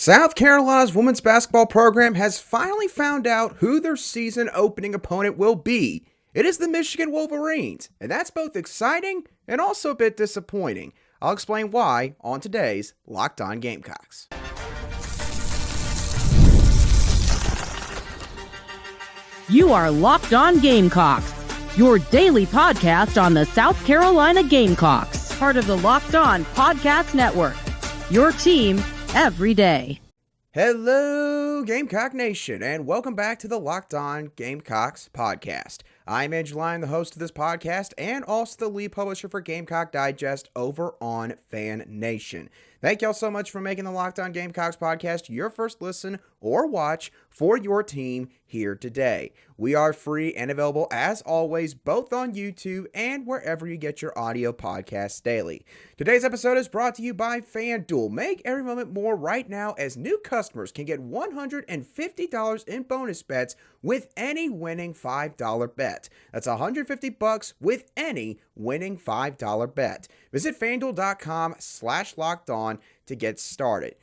South Carolina's women's basketball program has finally found out who their season opening opponent will be. It is the Michigan Wolverines, and that's both exciting and also a bit disappointing. I'll explain why on today's Locked On Gamecocks. You are Locked On Gamecocks, your daily podcast on the South Carolina Gamecocks, part of the Locked On Podcast Network, your team every day. Hello, Gamecock Nation, and welcome back to the Locked On Gamecocks podcast. I'm Andrew Lyon, the host of this podcast, and also the lead publisher for Gamecock Digest over on Fan Nation. Thank y'all so much for making the Locked On Gamecocks podcast your first listen or watch for your team here today. We are free and available, as always, both on YouTube and wherever you get your audio podcasts daily. Today's episode is brought to you by FanDuel. Make every moment more right now as new customers can get $150 in bonus bets with any winning $5 bet. That's $150 with any winning $5 bet. Visit FanDuel.com/lockedon to get started.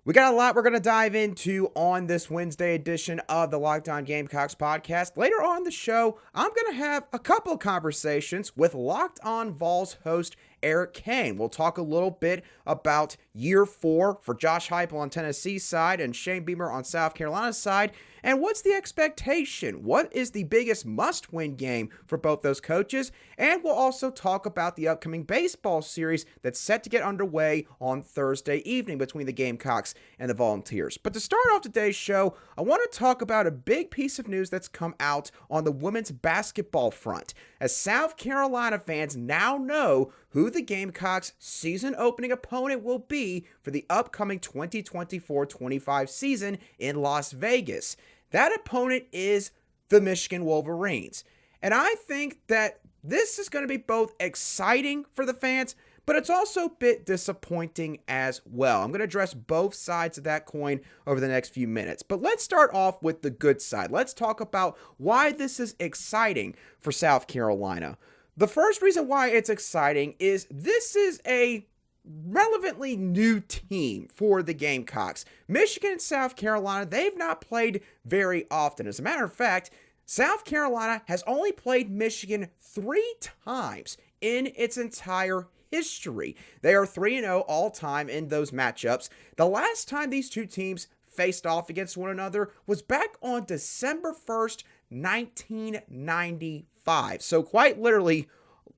We got a lot we're going to dive into on this Wednesday edition of the Locked On Gamecocks podcast. Later on in the show, I'm going to have a couple of conversations with Locked On Vols host Eric Cain. We'll talk a little bit about year 4 for Josh Heupel on Tennessee's side and Shane Beamer on South Carolina's side. And what's the expectation? What is the biggest must-win game for both those coaches? And we'll also talk about the upcoming baseball series that's set to get underway on Thursday evening between the Gamecocks and the Volunteers. But to start off today's show, I want to talk about a big piece of news that's come out on the women's basketball front, as South Carolina fans now know who the Gamecocks' season opening opponent will be for the upcoming 2024-25 season in Las Vegas. That opponent is the Michigan Wolverines. And I think that this is going to be both exciting for the fans, but it's also a bit disappointing as well. I'm going to address both sides of that coin over the next few minutes. But let's start off with the good side. Let's talk about why this is exciting for South Carolina. The first reason why it's exciting is this is a relevantly new team for the Gamecocks. Michigan and South Carolina, they've not played very often. As a matter of fact, South Carolina has only played Michigan 3 times in its entire history. They are 3-0 all time in those matchups. The last time these two teams faced off against one another was back on December 1st, 1995. So quite literally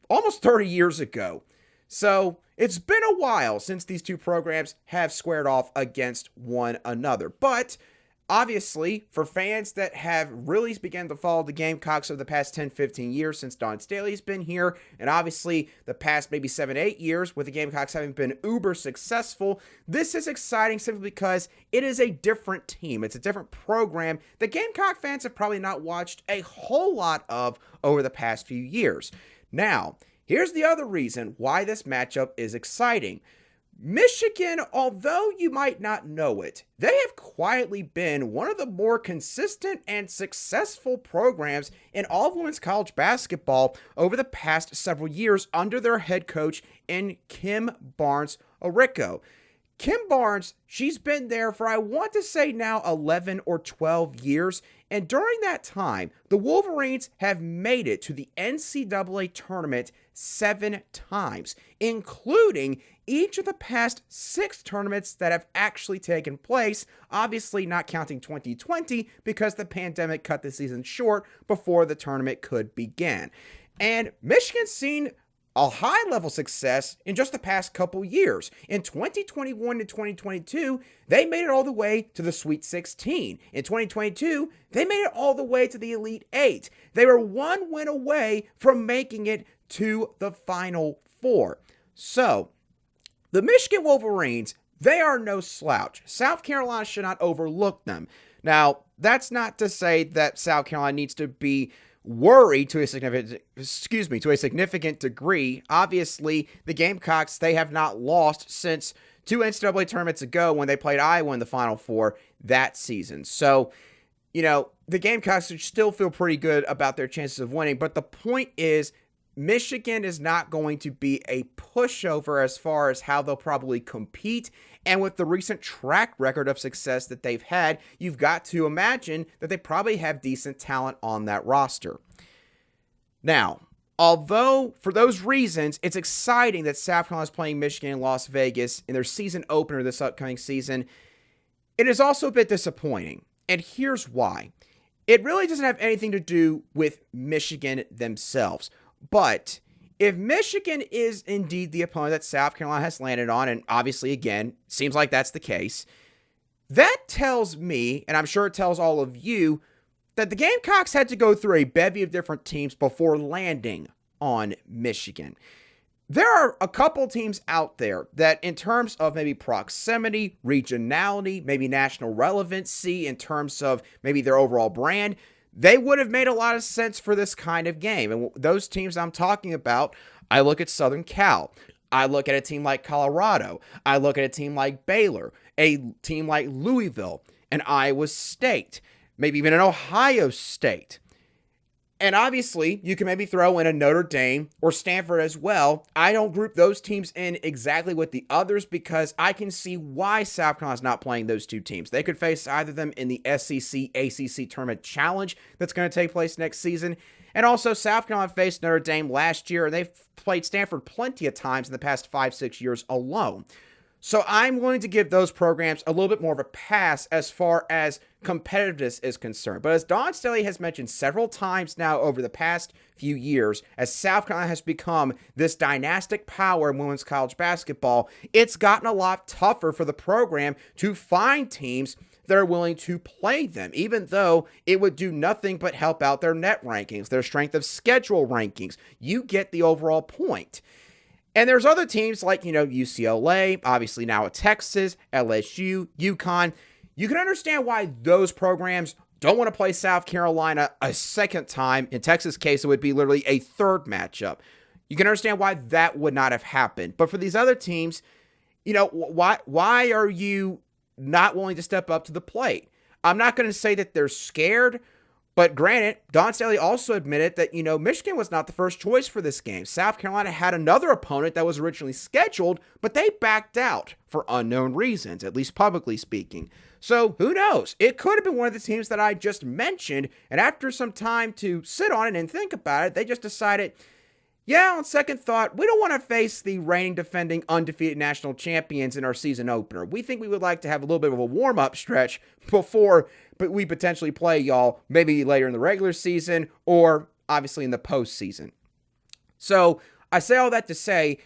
almost 30 years ago. So it's been a while since these two programs have squared off against one another. But obviously, for fans that have really begun to follow the Gamecocks over the past 10-15 years since Don Staley's been here, and obviously the past maybe 7-8 years with the Gamecocks having been uber successful, this is exciting simply because it is a different team. It's a different program that Gamecock fans have probably not watched a whole lot of over the past few years. Now, here's the other reason why this matchup is exciting. Michigan, although you might not know it, they have quietly been one of the more consistent and successful programs in all of women's college basketball over the past several years under their head coach in Kim Barnes-Arico. Kim Barnes, she's been there for, I want to say now, 11 or 12 years. And during that time, the Wolverines have made it to the NCAA tournament 7 times, including each of the past 6 tournaments that have actually taken place, obviously not counting 2020 because the pandemic cut the season short before the tournament could begin. And Michigan's seen a high-level success in just the past couple years. In 2021 and 2022, they made it all the way to the Sweet 16. In 2022, they made it all the way to the Elite 8. They were 1 win away from making it to the Final Four. So, the Michigan Wolverines, they are no slouch. South Carolina should not overlook them. Now, that's not to say that South Carolina needs to be worried to a significant degree. Obviously, the Gamecocks, they have not lost since 2 NCAA tournaments ago when they played Iowa in the Final Four that season. So, the Gamecocks still feel pretty good about their chances of winning. But the point is, Michigan is not going to be a pushover as far as how they'll probably compete. And with the recent track record of success that they've had, you've got to imagine that they probably have decent talent on that roster. Now, although for those reasons, it's exciting that South Carolina is playing Michigan in Las Vegas in their season opener this upcoming season, it is also a bit disappointing. And here's why. It really doesn't have anything to do with Michigan themselves. But if Michigan is indeed the opponent that South Carolina has landed on, and obviously, again, seems like that's the case, that tells me, and I'm sure it tells all of you, that the Gamecocks had to go through a bevy of different teams before landing on Michigan. There are a couple teams out there that in terms of maybe proximity, regionality, maybe national relevancy, in terms of maybe their overall brand, they would have made a lot of sense for this kind of game. And those teams I'm talking about, I look at Southern Cal. I look at a team like Colorado. I look at a team like Baylor, a team like Louisville, and Iowa State, maybe even an Ohio State. And obviously, you can maybe throw in a Notre Dame or Stanford as well. I don't group those teams in exactly with the others because I can see why South Carolina's not playing those two teams. They could face either of them in the SEC ACC Tournament Challenge that's going to take place next season. And also, South Carolina faced Notre Dame last year, and they've played Stanford plenty of times in the past 5-6 years alone. So I'm willing to give those programs a little bit more of a pass as far as competitiveness is concerned. But as Don Staley has mentioned several times now over the past few years, as South Carolina has become this dynastic power in women's college basketball, it's gotten a lot tougher for the program to find teams that are willing to play them, even though it would do nothing but help out their net rankings, their strength of schedule rankings. You get the overall point. And there's other teams like, UCLA, obviously now at Texas, LSU, UConn. You can understand why those programs don't want to play South Carolina a second time. In Texas' case, it would be literally a third matchup. You can understand why that would not have happened. But for these other teams, why are you not willing to step up to the plate? I'm not going to say that they're scared. But granted, Don Staley also admitted that, Michigan was not the first choice for this game. South Carolina had another opponent that was originally scheduled, but they backed out for unknown reasons, at least publicly speaking. So who knows? It could have been one of the teams that I just mentioned, and after some time to sit on it and think about it, they just decided, on second thought, we don't want to face the reigning defending undefeated national champions in our season opener. We think we would like to have a little bit of a warm-up stretch before we potentially play y'all maybe later in the regular season or obviously in the postseason. So I say all that to say,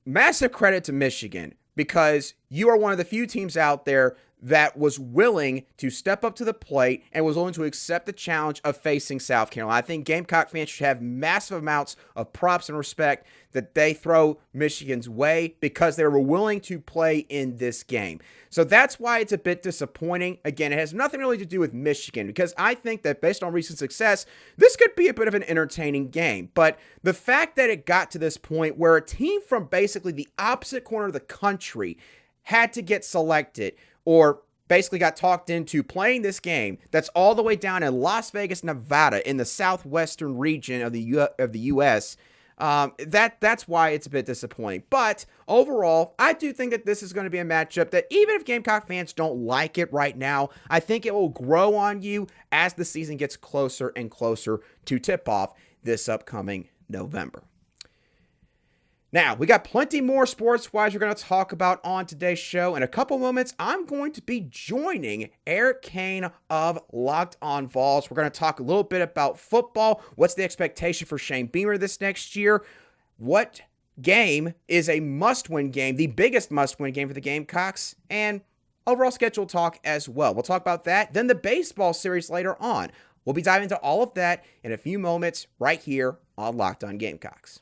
massive credit to Michigan because you are one of the few teams out there that was willing to step up to the plate and was willing to accept the challenge of facing South Carolina. I think Gamecock fans should have massive amounts of props and respect that they throw Michigan's way because they were willing to play in this game. So that's why it's a bit disappointing. Again, it has nothing really to do with Michigan because I think that based on recent success, this could be a bit of an entertaining game. But the fact that it got to this point where a team from basically the opposite corner of the country had to get selected or basically got talked into playing this game that's all the way down in Las Vegas, Nevada, in the southwestern region of the U.S., that's why it's a bit disappointing. But overall, I do think that this is going to be a matchup that even if Gamecock fans don't like it right now, I think it will grow on you as the season gets closer and closer to tip off this upcoming November. Now, we got plenty more sports-wise we're going to talk about on today's show. In a couple moments, I'm going to be joining Eric Cain of Locked On Vols. We're going to talk a little bit about football. What's the expectation for Shane Beamer this next year? What game is a must-win game, the biggest must-win game for the Gamecocks? And overall schedule talk as well. We'll talk about that. Then the baseball series later on. We'll be diving into all of that in a few moments right here on Locked On Gamecocks.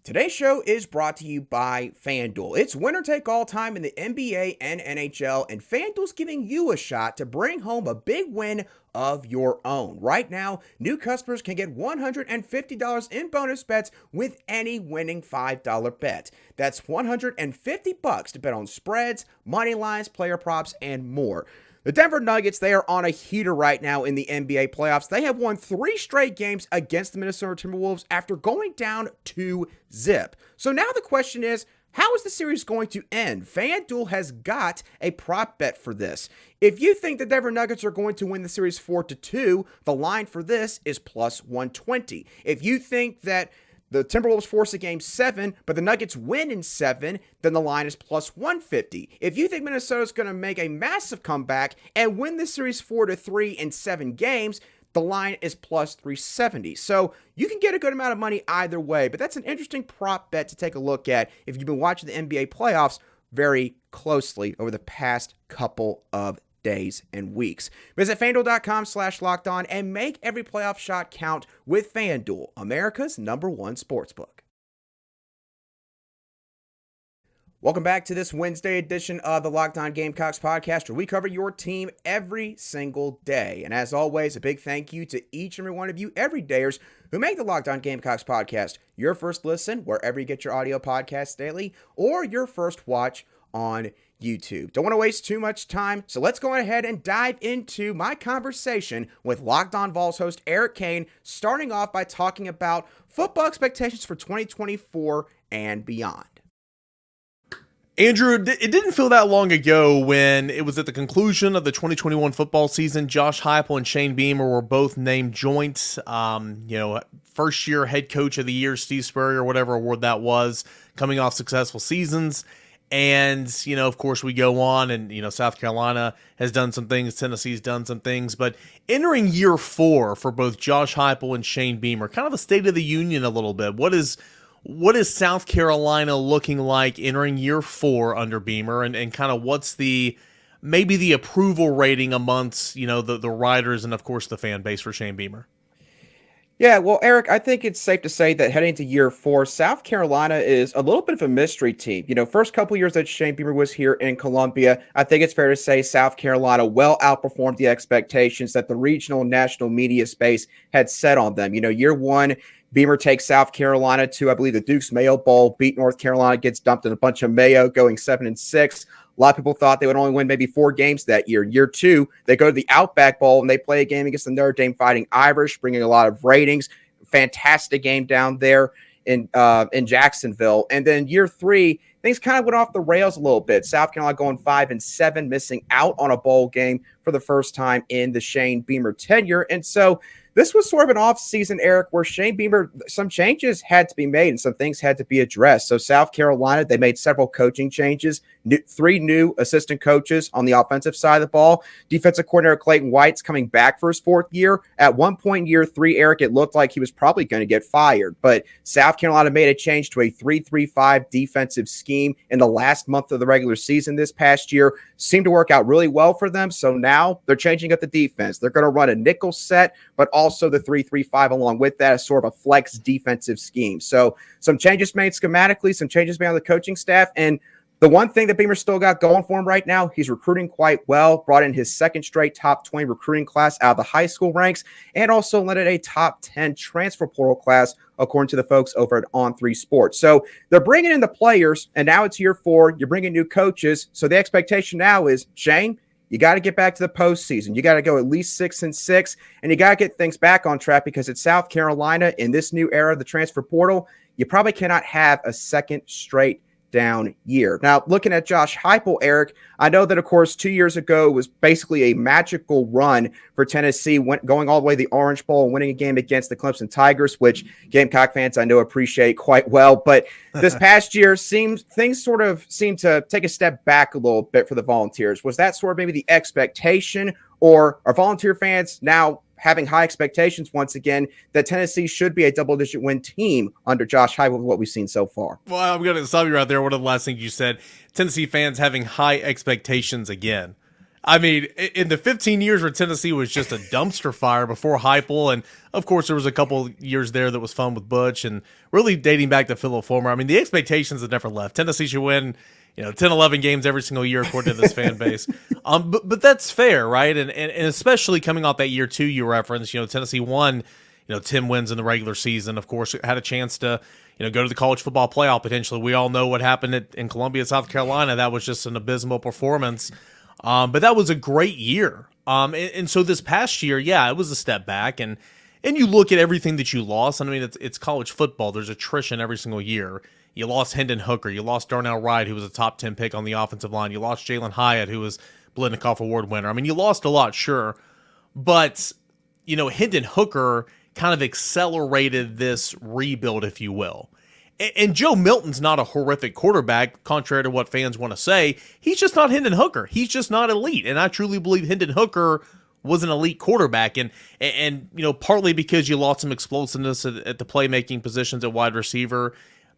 Today's show is brought to you by FanDuel. It's winner take all time in the NBA and NHL, and FanDuel's giving you a shot to bring home a big win of your own. Right now, new customers can get $150 in bonus bets with any winning $5 bet. That's $150 to bet on spreads, money lines, player props, and more. The Denver Nuggets, they are on a heater right now in the NBA playoffs. They have won 3 straight games against the Minnesota Timberwolves after going down 2-0. So now the question is, how is the series going to end? FanDuel has got a prop bet for this. If you think the Denver Nuggets are going to win the series 4-2, the line for this is plus 120. If you think that the Timberwolves force a game 7, but the Nuggets win in 7, then the line is plus 150. If you think Minnesota's going to make a massive comeback and win the series 4-3 in 7 games, the line is plus 370. So you can get a good amount of money either way, but that's an interesting prop bet to take a look at if you've been watching the NBA playoffs very closely over the past couple of days and weeks. Visit FanDuel.com/lockedon and make every playoff shot count with FanDuel, America's #1 sportsbook. Welcome back to this Wednesday edition of the Locked On Gamecocks podcast, where we cover your team every single day. And as always, a big thank you to each and every one of you everydayers who make the Locked On Gamecocks podcast your first listen wherever you get your audio podcasts daily, or your first watch on YouTube. Don't want to waste too much time, so let's go ahead and dive into my conversation with Locked On Vols host Eric Cain, starting off by talking about football expectations for 2024 and beyond. Andrew, it didn't feel that long ago when it was at the conclusion of the 2021 football season. Josh Heupel and Shane Beamer were both named joint, first year head coach of the year, Steve Spurrier, whatever award that was, coming off successful seasons. And, of course, we go on and, South Carolina has done some things. Tennessee's done some things. But entering year 4 for both Josh Heupel and Shane Beamer, kind of a state of the union a little bit. What is South Carolina looking like entering year 4 under Beamer? And kind of what's maybe the approval rating amongst, the riders and, of course, the fan base for Shane Beamer? Yeah, well, Eric, I think it's safe to say that heading into year 4, South Carolina is a little bit of a mystery team. First couple years that Shane Beamer was here in Columbia, I think it's fair to say South Carolina well outperformed the expectations that the regional and national media space had set on them. Year 1, Beamer takes South Carolina to, I believe, the Duke's Mayo Bowl, beat North Carolina, gets dumped in a bunch of mayo, going 7-6. A lot of people thought they would only win maybe 4 games that year. Year 2, they go to the Outback Bowl and they play a game against the Notre Dame Fighting Irish, bringing a lot of ratings. Fantastic game down there in Jacksonville. And then year 3, things kind of went off the rails a little bit. South Carolina going 5-7, missing out on a bowl game for the first time in the Shane Beamer tenure. And so this was sort of an off-season, Eric, where Shane Beamer, some changes had to be made and some things had to be addressed. So South Carolina, they made several coaching changes, 3 new assistant coaches on the offensive side of the ball. Defensive coordinator Clayton White's coming back for his 4th year. At one point in year 3, Eric, it looked like he was probably going to get fired. But South Carolina made a change to a 3-3-5 defensive scheme in the last month of the regular season this past year. Seemed to work out really well for them. So now they're changing up the defense. They're going to run a nickel set, but also the 3-3-5 along with that as sort of a flex defensive scheme. So some changes made schematically, some changes made on the coaching staff. And the one thing that Beamer still got going for him right now, he's recruiting quite well, brought in his 2nd straight top 20 recruiting class out of the high school ranks, and also led a top 10 transfer portal class, according to the folks over at On3 Sports. So they're bringing in the players, and now it's year 4. You're bringing new coaches. So the expectation now is, Shane, you got to get back to the postseason. You got to go at least 6-6, and you got to get things back on track because at South Carolina, in this new era of the transfer portal, you probably cannot have a 2nd straight down year. Now, looking at Josh Heupel, Eric, I know that, of course, 2 years ago was basically a magical run for Tennessee, going all the way to the Orange Bowl and winning a game against the Clemson Tigers, which Gamecock fans I know appreciate quite well. But this past year, things sort of seem to take a step back a little bit for the Volunteers. Was that sort of maybe the expectation, or are Volunteer fans now having high expectations once again that Tennessee should be a double-digit win team under Josh Heupel with what we've seen so far? Well, I'm going to stop you right there. One of the last things you said, Tennessee fans having high expectations again. I mean, in the 15 years where Tennessee was just a dumpster fire before Heupel, and of course there was a couple years there that was fun with Butch, and really dating back to Philip Fulmer, I mean, the expectations have never left. Tennessee should win 10, 11 games every single year according to this fan base. But that's fair, right? And especially coming off that year 2 you referenced, Tennessee won, 10 wins in the regular season. Of course, had a chance to, go to the college football playoff potentially. We all know what happened in Columbia, South Carolina. That was just an abysmal performance. But that was a great year. And so this past year, yeah, it was a step back. And you look at everything that you lost. I mean, it's college football. There's attrition every single year. You lost Hendon Hooker. You lost Darnell Wright, who was a top 10 pick on the offensive line. You lost Jalen Hyatt, who was Blitnikoff Award winner. I mean, you lost a lot, sure. But, Hendon Hooker kind of accelerated this rebuild, if you will. And Joe Milton's not a horrific quarterback, contrary to what fans want to say. He's just not Hendon Hooker. He's just not elite. And I truly believe Hendon Hooker was an elite quarterback. And partly because you lost some explosiveness at the playmaking positions at wide receiver,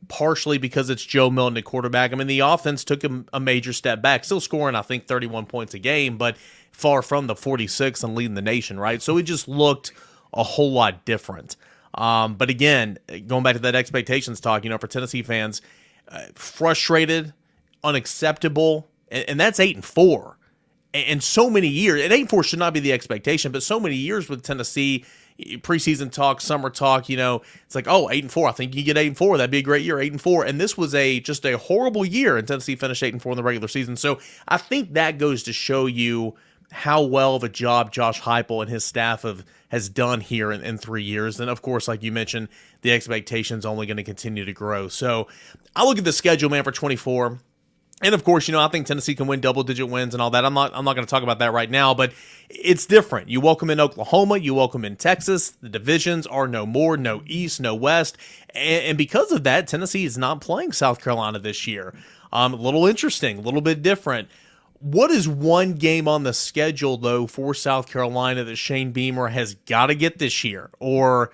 partially because it's Joe Milton at quarterback. I mean, the offense took a major step back, still scoring, I think, 31 points a game, but far from the 46 and leading the nation, right? So it just looked a whole lot different. But again, going back to that expectations talk, for Tennessee fans, frustrated, unacceptable, and that's 8-4. And so many years, and 8-4 should not be the expectation, but so many years with Tennessee, preseason talk, summer talk, it's like, 8-4. I think you get 8-4. That'd be a great year, 8-4. And this was just a horrible year, and Tennessee finished 8-4 in the regular season. So I think that goes to show you how well of a job Josh Heupel and his staff has done here in 3 years. And of course, like you mentioned, the expectation's only going to continue to grow. So I look at the schedule, man, for 24. And of course, I think Tennessee can win double-digit wins and all that. I'm not going to talk about that right now, but it's different. You welcome in Oklahoma, you welcome in Texas. The divisions are no more, no East, no West, and because of that, Tennessee is not playing South Carolina this year. A little interesting, a little bit different. What is one game on the schedule though for South Carolina that Shane Beamer has got to get this year, or?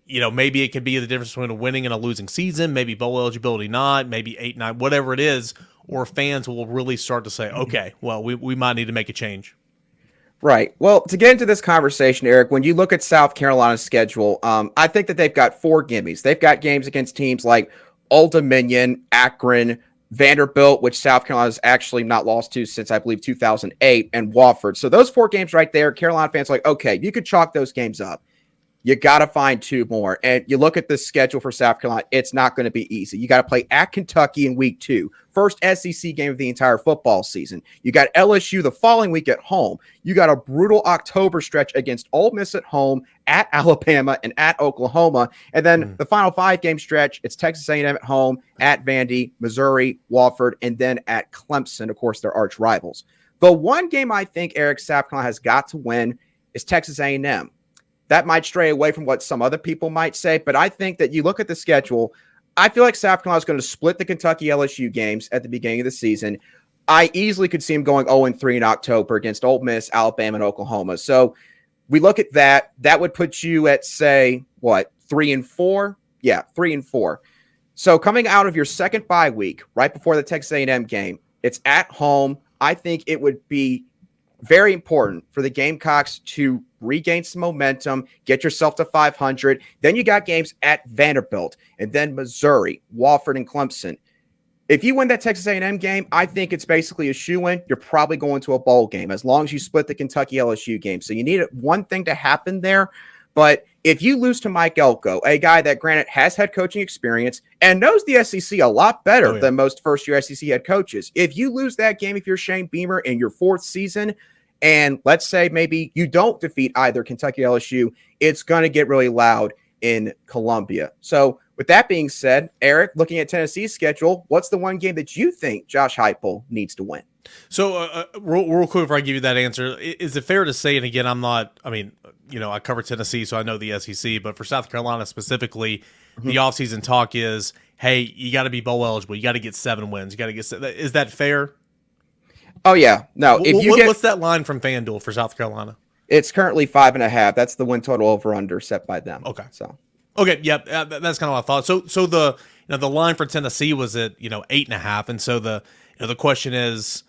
Maybe it could be the difference between a winning and a losing season, maybe bowl eligibility not, maybe 8-9, whatever it is, or fans will really start to say, okay, well, we might need to make a change. Right. Well, to get into this conversation, Eric, when you look at South Carolina's schedule, I think that they've got 4 gimmies. They've got games against teams like Old Dominion, Akron, Vanderbilt, which South Carolina's actually not lost to since, I believe, 2008, and Wofford. So those 4 games right there, Carolina fans are like, okay, you could chalk those games up. You got to find 2 more. And you look at the schedule for South Carolina, it's not going to be easy. You got to play at Kentucky in week 2. First SEC game of the entire football season. You got LSU the following week at home. You got a brutal October stretch against Ole Miss at home, at Alabama, and at Oklahoma. And then the final 5-game stretch, it's Texas A&M at home, at Vandy, Missouri, Wofford, and then at Clemson, of course, their arch rivals. The one game I think Eric South Carolina has got to win is Texas A&M. That might stray away from what some other people might say, but I think that you look at the schedule, I feel like South Carolina is going to split the Kentucky LSU games at the beginning of the season. I easily could see them going 0-3 in October against Ole Miss, Alabama, and Oklahoma. So we look at that. That would put you at, say, 3-4? Yeah, 3-4. So coming out of your second bye week, right before the Texas A&M game, it's at home. I think it would be very important for the Gamecocks to regain some momentum, get yourself to 500. Then you got games at Vanderbilt and then Missouri, Wofford, and Clemson. If you win that Texas A&M game, I think it's basically a shoo-in. You're probably going to a bowl game as long as you split the Kentucky LSU game. So you need one thing to happen there. But if you lose to Mike Elko, a guy that, granted, has head coaching experience and knows the SEC a lot better than most first-year SEC head coaches, if you lose that game, if you're Shane Beamer in your 4th season, and let's say maybe you don't defeat either Kentucky or LSU, it's going to get really loud in Columbia. So with that being said, Eric, looking at Tennessee's schedule, what's the one game that you think Josh Heupel needs to win? So real quick before I give you that answer, is it fair to say, and again, I cover Tennessee, so I know the SEC, but for South Carolina specifically, the offseason talk is, hey, you got to be bowl eligible. You got to get 7 wins. You got to get. Is that fair? Oh, yeah. No. What's that line from FanDuel for South Carolina? It's currently 5.5. That's the win total over/under set by them. Okay. So. Okay. Yep. That's kind of what I thought. So the the line for Tennessee was at 8.5, and so the question is,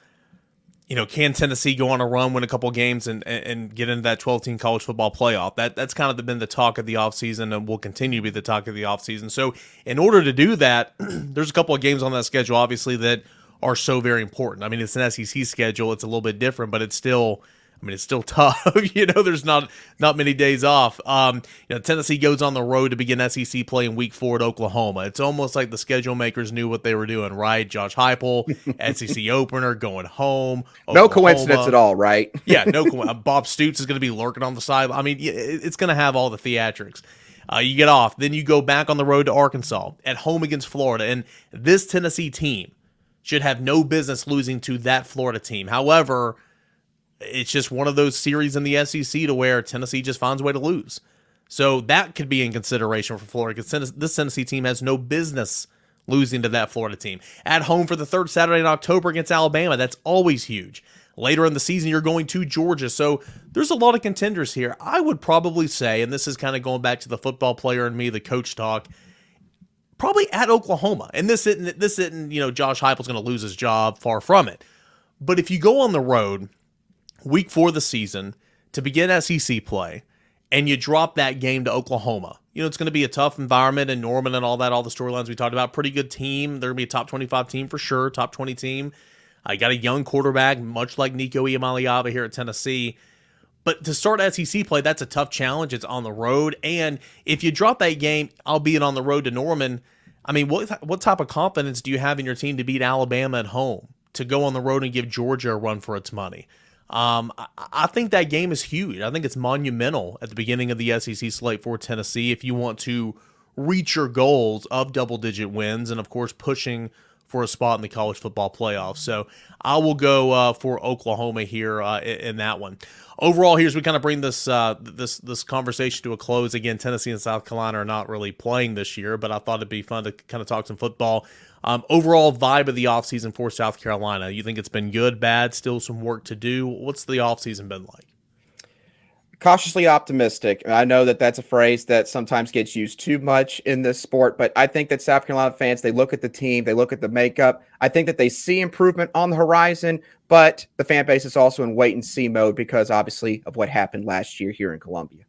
can Tennessee go on a run, win a couple games, and get into that 12-team college football playoff? That's kind of been the talk of the offseason and will continue to be the talk of the offseason. So in order to do that, there's a couple of games on that schedule, obviously, that are so very important. I mean, it's an SEC schedule. It's a little bit different, but it's still I mean, it's still tough. There's not many days off. Tennessee goes on the road to begin SEC play in week 4 at Oklahoma. It's almost like the schedule makers knew what they were doing, right? Josh Heupel, SEC opener, going home. No Oklahoma. coincidence at all, right? Yeah, no. Bob Stoops is going to be lurking on the side. I mean, it's going to have all the theatrics. You get off, then you go back on the road to Arkansas, at home against Florida, and this Tennessee team should have no business losing to that Florida team. However, it's just one of those series in the SEC to where Tennessee just finds a way to lose. So that could be in consideration for Florida, because this Tennessee team has no business losing to that Florida team. At home for the third Saturday in October against Alabama, that's always huge. Later in the season, you're going to Georgia. So there's a lot of contenders here. I would probably say, and this is kind of going back to the football player and me, the coach talk, probably at Oklahoma. And this isn't Josh Heupel's going to lose his job, far from it. But if you go on the road, week 4 of the season, to begin SEC play, and you drop that game to Oklahoma, it's going to be a tough environment in Norman and all that, all the storylines we talked about. Pretty good team. They're going to be a top 25 team for sure, top 20 team. I got a young quarterback, much like Nico Iamaleava here at Tennessee. But to start SEC play, that's a tough challenge. It's on the road. And if you drop that game, albeit on the road to Norman, I mean, what type of confidence do you have in your team to beat Alabama at home, to go on the road and give Georgia a run for its money? I think that game is huge. I think it's monumental at the beginning of the SEC slate for Tennessee if you want to reach your goals of double-digit wins and, of course, pushing for a spot in the college football playoffs. So I will go for Oklahoma here in that one. Overall, here as we kind of bring this this conversation to a close, again, Tennessee and South Carolina are not really playing this year, but I thought it'd be fun to kind of talk some football. Overall vibe of the offseason for South Carolina, you think it's been good, bad, still some work to do? What's the offseason been like? Cautiously optimistic. I know that that's a phrase that sometimes gets used too much in this sport, but I think that South Carolina fans, they look at the team, they look at the makeup. I think that they see improvement on the horizon, but the fan base is also in wait-and-see mode because, obviously, of what happened last year here in Columbia.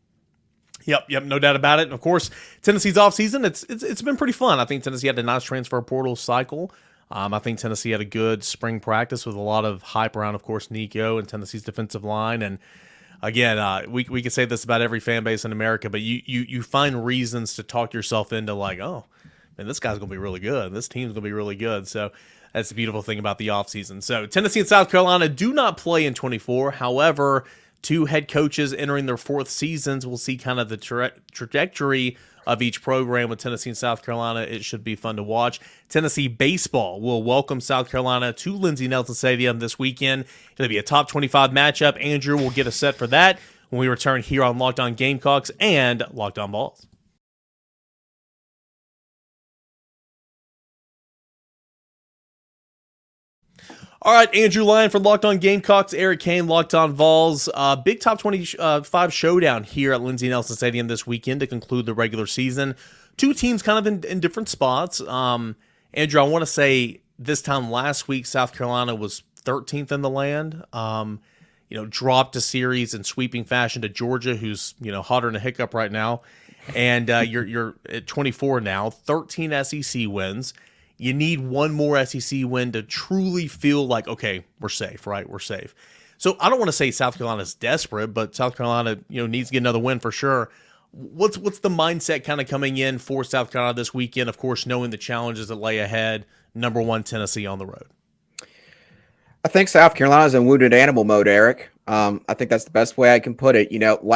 Yep, no doubt about it. And of course, Tennessee's offseason, it's been pretty fun. I think Tennessee had a nice transfer portal cycle. I think Tennessee had a good spring practice with a lot of hype around, of course, Nico and Tennessee's defensive line. And again, we could say this about every fan base in America, but you find reasons to talk yourself into like, oh, man, this guy's going to be really good. This team's going to be really good. So that's the beautiful thing about the offseason. So Tennessee and South Carolina do not play in 24. However, 2 head coaches entering their 4th seasons. We'll see kind of the trajectory of each program with Tennessee and South Carolina. It should be fun to watch. Tennessee baseball will welcome South Carolina to Lindsey Nelson Stadium this weekend. It'll be a top 25 matchup. Andrew will get us set for that when we return here on Locked On Gamecocks and Locked On Vols. All right, Andrew Lyon from Locked On Gamecocks, Eric Cain, Locked On Vols. Big top 25 showdown here at Lindsey Nelson Stadium this weekend to conclude the regular season. 2 teams kind of in different spots. Andrew, I want to say this time last week, South Carolina was 13th in the land. Dropped a series in sweeping fashion to Georgia, who's hotter than a hiccup right now. And you're at 24 now, 13 SEC wins. You need one more SEC win to truly feel like, okay, we're safe, right? We're safe. So I don't want to say South Carolina's desperate, but South Carolina, needs to get another win for sure. What's the mindset kind of coming in for South Carolina this weekend? Of course, knowing the challenges that lay ahead. Number 1 Tennessee on the road. I think South Carolina's in wounded animal mode, Eric. I think that's the best way I can put it.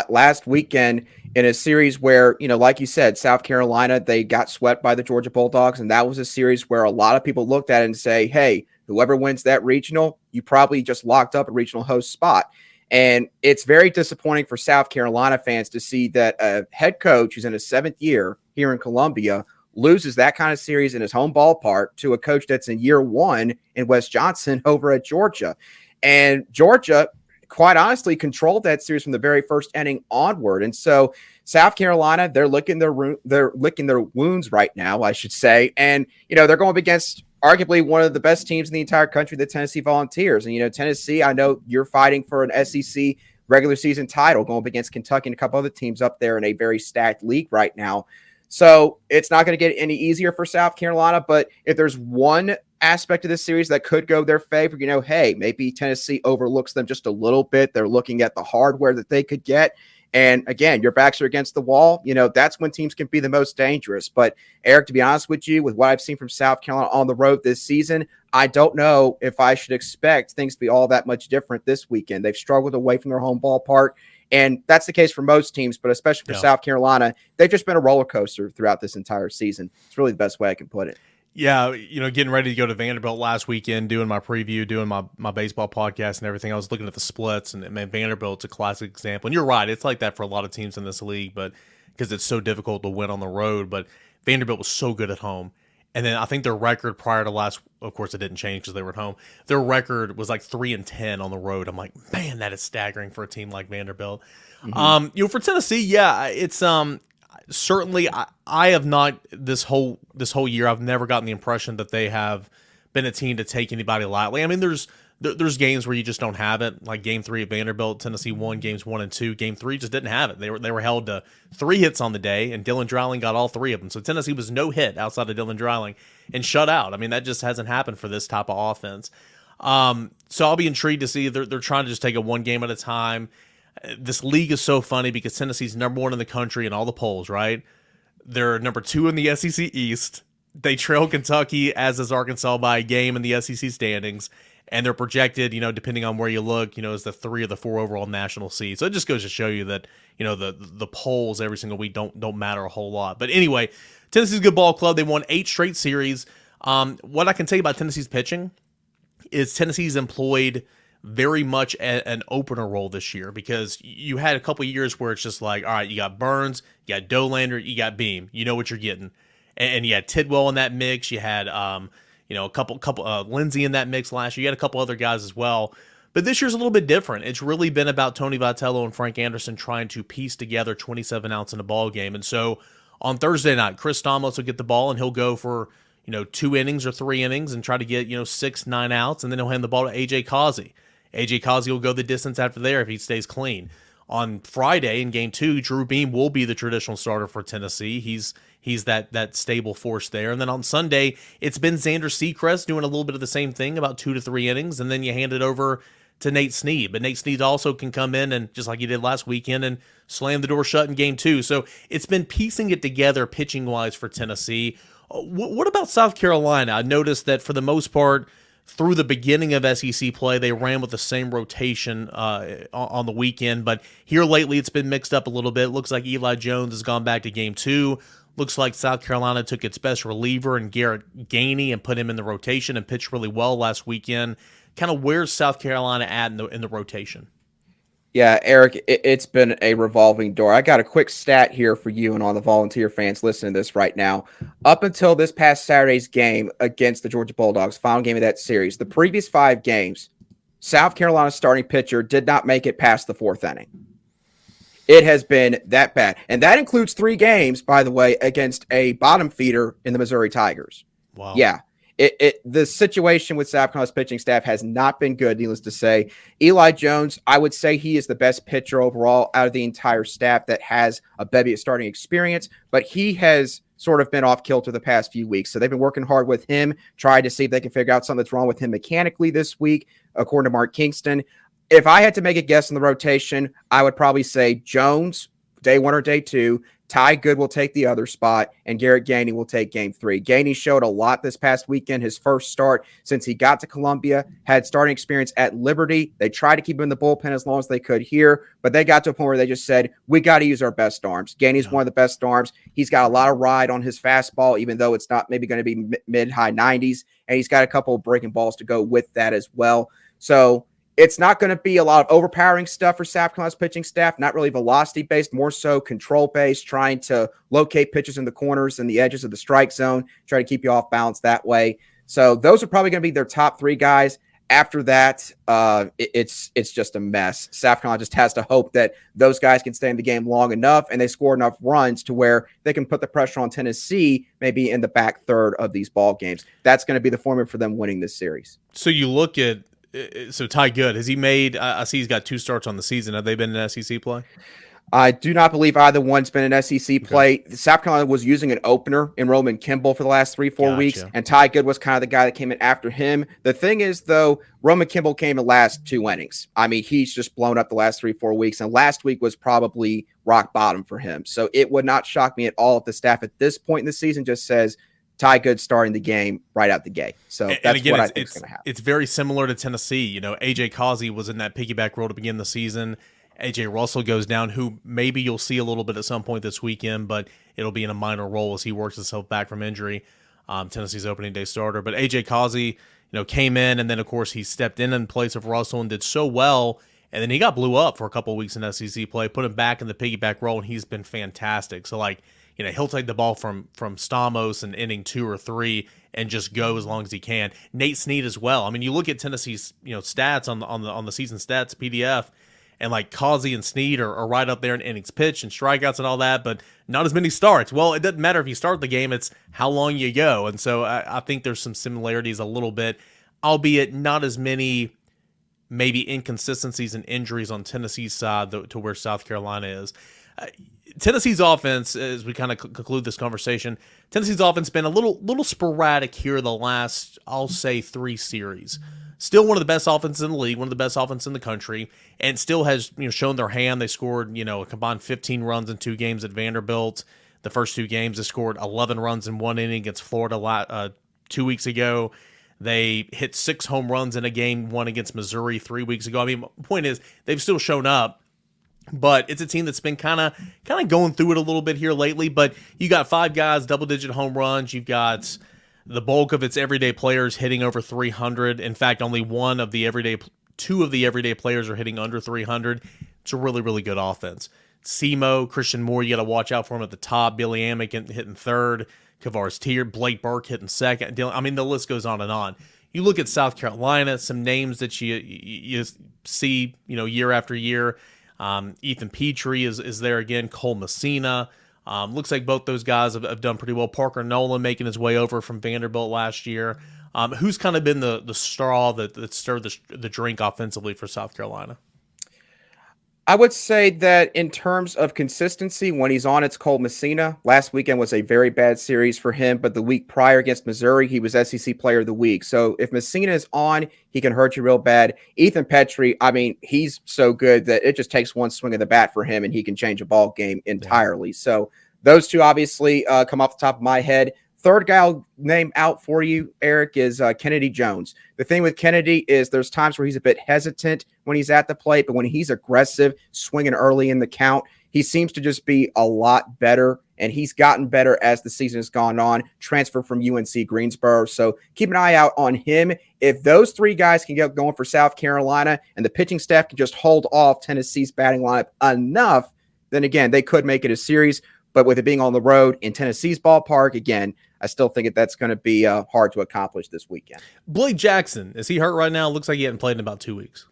Last weekend in a series where, like you said, South Carolina, they got swept by the Georgia Bulldogs. And that was a series where a lot of people looked at it and say, hey, whoever wins that regional, you probably just locked up a regional host spot. And it's very disappointing for South Carolina fans to see that a head coach who's in his 7th year here in Columbia loses that kind of series in his home ballpark to a coach that's in year 1 in Wes Johnson over at Georgia. And Georgia, quite honestly, controlled that series from the very first inning onward. And so South Carolina, they're licking their wounds right now, I should say. And, they're going up against arguably one of the best teams in the entire country, the Tennessee Volunteers. And, Tennessee, I know you're fighting for an SEC regular season title, going up against Kentucky and a couple other teams up there in a very stacked league right now. So it's not going to get any easier for South Carolina. But if there's one aspect of this series that could go their favor. Hey, maybe Tennessee overlooks them just a little bit. They're looking at the hardware that they could get. And again, your backs are against the wall. That's when teams can be the most dangerous. But Eric, to be honest with you, with what I've seen from South Carolina on the road this season, I don't know if I should expect things to be all that much different this weekend. They've struggled away from their home ballpark. And that's the case for most teams, but especially for South Carolina, they've just been a roller coaster throughout this entire season. It's really the best way I can put it. Yeah, getting ready to go to Vanderbilt last weekend, doing my preview, doing my baseball podcast and everything. I was looking at the splits, and man, Vanderbilt's a classic example. And you're right, it's like that for a lot of teams in this league, but because it's so difficult to win on the road. But Vanderbilt was so good at home. And then I think their record prior to last, of course, it didn't change because they were at home. Their record was like 3-10 on the road. I'm like, man, that is staggering for a team like Vanderbilt. Mm-hmm. For Tennessee, yeah, it's certainly, I have not this whole year. I've never gotten the impression that they have been a team to take anybody lightly. I mean, there's games where you just don't have it. Like Game 3 at Vanderbilt, Tennessee won games 1 and 2. Game 3 just didn't have it. They were held to 3 hits on the day, and Dylan Dreiling got all 3 of them. So Tennessee was no hit outside of Dylan Dreiling and shut out. I mean, that just hasn't happened for this type of offense. So I'll be intrigued to see. They're trying to just take it one game at a time. This league is so funny because Tennessee's number 1 in the country in all the polls, right? They're number 2 in the SEC East. They trail Kentucky, as is Arkansas, by a game in the SEC standings. And they're projected, depending on where you look, as the 3 or the 4 overall national seed. So it just goes to show you that, the polls every single week don't matter a whole lot. But anyway, Tennessee's a good ball club. They won 8 straight series. What I can tell you about Tennessee's pitching is Tennessee's employed very much an opener role this year, because you had a couple of years where it's just like, all right, you got Burns, you got Dolander, you got Beam. You know what you're getting. And you had Tidwell in that mix. You had, a couple Lindsey in that mix last year. You had a couple other guys as well. But this year's a little bit different. It's really been about Tony Vitello and Frank Anderson trying to piece together 27 outs in a ball game. And so on Thursday night, Chris Stamlos will get the ball and he'll go for, 2 innings or 3 innings and try to get, 6-9 outs. And then he'll hand the ball to A.J. Causey. A.J. Causey will go the distance after there if he stays clean. On Friday in Game 2, Drew Beam will be the traditional starter for Tennessee. He's that stable force there. And then on Sunday, it's been Xander Seacrest doing a little bit of the same thing, about 2 to 3 innings, and then you hand it over to Nate Snead. But Nate Snead also can come in and, just like he did last weekend, and slam the door shut in Game 2. So it's been piecing it together pitching-wise for Tennessee. What about South Carolina? I noticed that for the most part, through the beginning of SEC play, they ran with the same rotation on the weekend. But here lately, it's been mixed up a little bit. It looks like Eli Jones has gone back to Game 2. Looks like South Carolina took its best reliever in Garrett Gainey and put him in the rotation and pitched really well last weekend. Kind of where's South Carolina at in the rotation? Yeah, Eric, it's been a revolving door. I got a quick stat here for you and all the volunteer fans listening to this right now. Up until this past Saturday's game against the Georgia Bulldogs, final game of that series, the previous 5 games, South Carolina's starting pitcher did not make it past the 4th inning. It has been that bad. And that includes 3 games, by the way, against a bottom feeder in the Missouri Tigers. Wow. Yeah. The situation with South Carolina's pitching staff has not been good, needless to say. Eli Jones, I would say he is the best pitcher overall out of the entire staff that has a bevy of starting experience, but he has sort of been off kilter the past few weeks. So they've been working hard with him, trying to see if they can figure out something that's wrong with him mechanically this week, according to Mark Kingston. If I had to make a guess in the rotation, I would probably say Jones, day 1 or day 2. Ty Good will take the other spot, and Garrett Gainey will take Game 3. Gainey showed a lot this past weekend. His first start since he got to Columbia, had starting experience at Liberty. They tried to keep him in the bullpen as long as they could here, but they got to a point where they just said, we got to use our best arms. Gainey's one of the best arms. He's got a lot of ride on his fastball, even though it's not maybe going to be mid-high 90s, and he's got a couple of breaking balls to go with that as well. So it's not going to be a lot of overpowering stuff for South Carolina's pitching staff, not really velocity-based, more so control-based, trying to locate pitches in the corners and the edges of the strike zone, try to keep you off balance that way. So those are probably going to be their top 3 guys. After that, it's just a mess. South Carolina just has to hope that those guys can stay in the game long enough and they score enough runs to where they can put the pressure on Tennessee maybe in the back third of these ball games. That's going to be the formula for them winning this series. So you look at Ty Good, has he made, I see he's got 2 starts on the season. Have they been in SEC play? I do not believe either one's been an SEC play. Okay. South Carolina was using an opener in Roman Kimball for the last 3-4 weeks, and Ty Good was kind of the guy that came in after him. The thing is, though, Roman Kimball came in last 2 innings. I mean, he's just blown up the last 3-4 weeks, and last week was probably rock bottom for him. So it would not shock me at all if the staff at this point in the season just says Ty Good starting the game right out the gate. So that's again, what I think is going to happen. It's very similar to Tennessee. You know, A.J. Causey was in that piggyback role to begin the season. A.J. Russell goes down, who maybe you'll see a little bit at some point this weekend, but it'll be in a minor role as he works himself back from injury. Tennessee's opening day starter. But A.J. Causey, came in, and then, of course, he stepped in place of Russell and did so well, and then he got blew up for a couple of weeks in SEC play, put him back in the piggyback role, and he's been fantastic. So, he'll take the ball from Stamos in inning 2 or 3 and just go as long as he can. Nate Snead as well. I mean, you look at Tennessee's stats on the season stats PDF, and Causey and Snead are right up there in innings pitched and strikeouts and all that, but not as many starts. Well, it doesn't matter if you start the game, it's how long you go. And so I think there's some similarities a little bit, albeit not as many maybe inconsistencies and injuries on Tennessee's side to where South Carolina is. Tennessee's offense, as we kind of conclude this conversation, Tennessee's offense has been a little sporadic here the last, I'll say, 3 series. Still one of the best offenses in the league, one of the best offenses in the country, and still has shown their hand. They scored a combined 15 runs in 2 games at Vanderbilt. The first 2 games, they scored 11 runs in 1 inning against Florida 2 weeks ago. They hit 6 home runs in a game, 1 against Missouri 3 weeks ago. I mean, the point is they've still shown up, but it's a team that's been kind of going through it a little bit here lately. But you got 5 guys, double-digit home runs. You've got the bulk of its everyday players hitting over 300. In fact, only 2 of the everyday players are hitting under 300. It's a really, really good offense. Semo, Christian Moore, you got to watch out for him at the top. Billy Amick hitting 3rd. Kavares Tier, Blake Burke hitting 2nd. I mean, the list goes on and on. You look at South Carolina, some names that you see, year after year. Ethan Petrie is there again. Cole Messina. Looks like both those guys have done pretty well. Parker Nolan making his way over from Vanderbilt last year. Who's kind of been the straw that stirred the drink offensively for South Carolina? I would say that in terms of consistency, when he's on, it's Cole Messina. Last weekend was a very bad series for him, but the week prior against Missouri, he was SEC Player of the Week. So if Messina is on, he can hurt you real bad. Ethan Petrie, I mean, he's so good that it just takes one swing of the bat for him, and he can change a ball game entirely. Yeah. So those 2 obviously come off the top of my head. Third guy I'll name out for you, Eric, is Kennedy Jones. The thing with Kennedy is there's times where he's a bit hesitant when he's at the plate, but when he's aggressive, swinging early in the count, he seems to just be a lot better, and he's gotten better as the season has gone on, transferred from UNC Greensboro. So keep an eye out on him. If those 3 guys can get going for South Carolina and the pitching staff can just hold off Tennessee's batting lineup enough, then again, they could make it a series. But with it being on the road in Tennessee's ballpark, again, I still think that's going to be hard to accomplish this weekend. Blake Jackson, is he hurt right now? Looks like he hadn't played in about 2 weeks.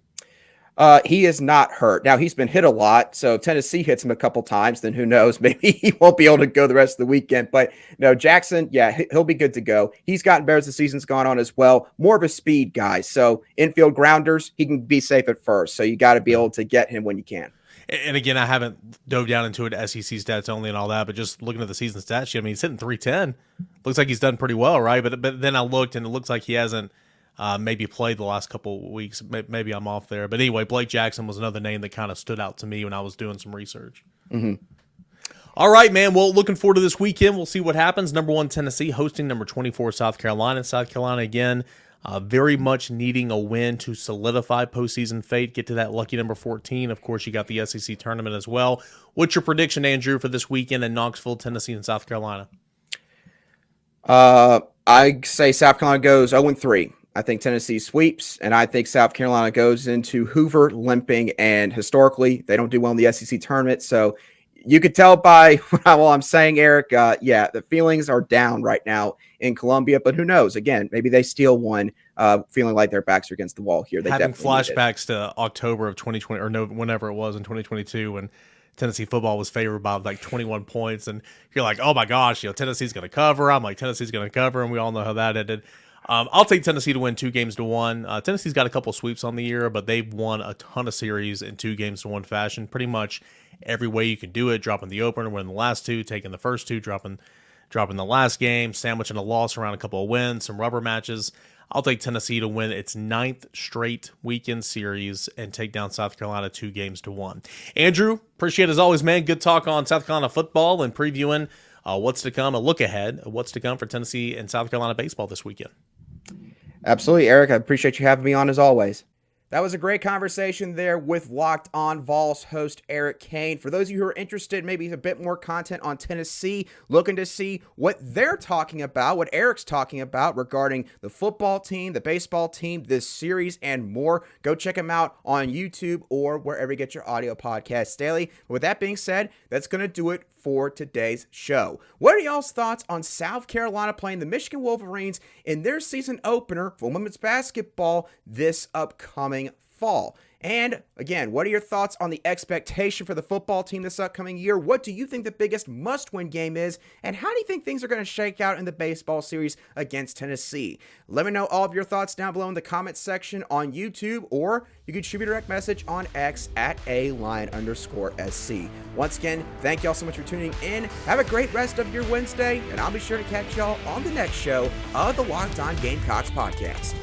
He is not hurt. Now, he's been hit a lot, so if Tennessee hits him a couple times, then who knows? Maybe he won't be able to go the rest of the weekend. But no, Jackson, yeah, he'll be good to go. He's gotten better as the season's gone on as well. More of a speed guy. So infield grounders, he can be safe at first. So you got to be able to get him when you can. And again, I haven't dove down into it, SEC stats only and all that, but just looking at the season stats sheet, I mean, he's hitting 310. Looks like he's done pretty well, right? But then I looked, and it looks like he hasn't maybe played the last couple of weeks. Maybe I'm off there. But anyway, Blake Jackson was another name that kind of stood out to me when I was doing some research. Mm-hmm. All right, man. Well, looking forward to this weekend. We'll see what happens. Number 1, Tennessee, hosting number 24, South Carolina. South Carolina, again, very much needing a win to solidify postseason fate, get to that lucky number 14. Of course, you got the SEC tournament as well. What's your prediction, Andrew, for this weekend in Knoxville, Tennessee, and South Carolina? I say South Carolina goes 0-3. I think Tennessee sweeps, and I think South Carolina goes into Hoover limping, and historically, they don't do well in the SEC tournament, so you could tell by what I'm saying, Eric. The feelings are down right now in Columbia, but who knows? Again, maybe they steal one, feeling like their backs are against the wall here. They having flashbacks to October of 2020, or no, whenever it was in 2022, when Tennessee football was favored by like 21 points, and you're like, oh my gosh, Tennessee's going to cover. I'm like, Tennessee's going to cover, and we all know how that ended. I'll take Tennessee to win 2-1. Tennessee's got a couple sweeps on the year, but they've won a ton of series in 2-1 fashion. Pretty much every way you can do it, dropping the opener, winning the last two, taking the first two, dropping the last game, sandwiching a loss around a couple of wins, some rubber matches. I'll take Tennessee to win its 9th straight weekend series and take down South Carolina 2-1. Andrew, appreciate it as always, man. Good talk on South Carolina football and previewing what's to come, a look ahead of what's to come for Tennessee and South Carolina baseball this weekend. Absolutely, Eric. I appreciate you having me on as always. That was a great conversation there with Locked On Vols host Eric Cain. For those of you who are interested, maybe a bit more content on Tennessee, looking to see what they're talking about, what Eric's talking about regarding the football team, the baseball team, this series, and more, go check them out on YouTube or wherever you get your audio podcast. Staley, with that being said, that's going to do it for today's show. What are y'all's thoughts on South Carolina playing the Michigan Wolverines in their season opener for women's basketball this upcoming fall? And again, what are your thoughts on the expectation for the football team this upcoming year? What do you think the biggest must-win game is? And how do you think things are going to shake out in the baseball series against Tennessee? Let me know all of your thoughts down below in the comments section on YouTube, or you can shoot me a direct message on X at @A_line_SC. Once again, thank y'all so much for tuning in. Have a great rest of your Wednesday, and I'll be sure to catch y'all on the next show of the Locked On Gamecocks podcast.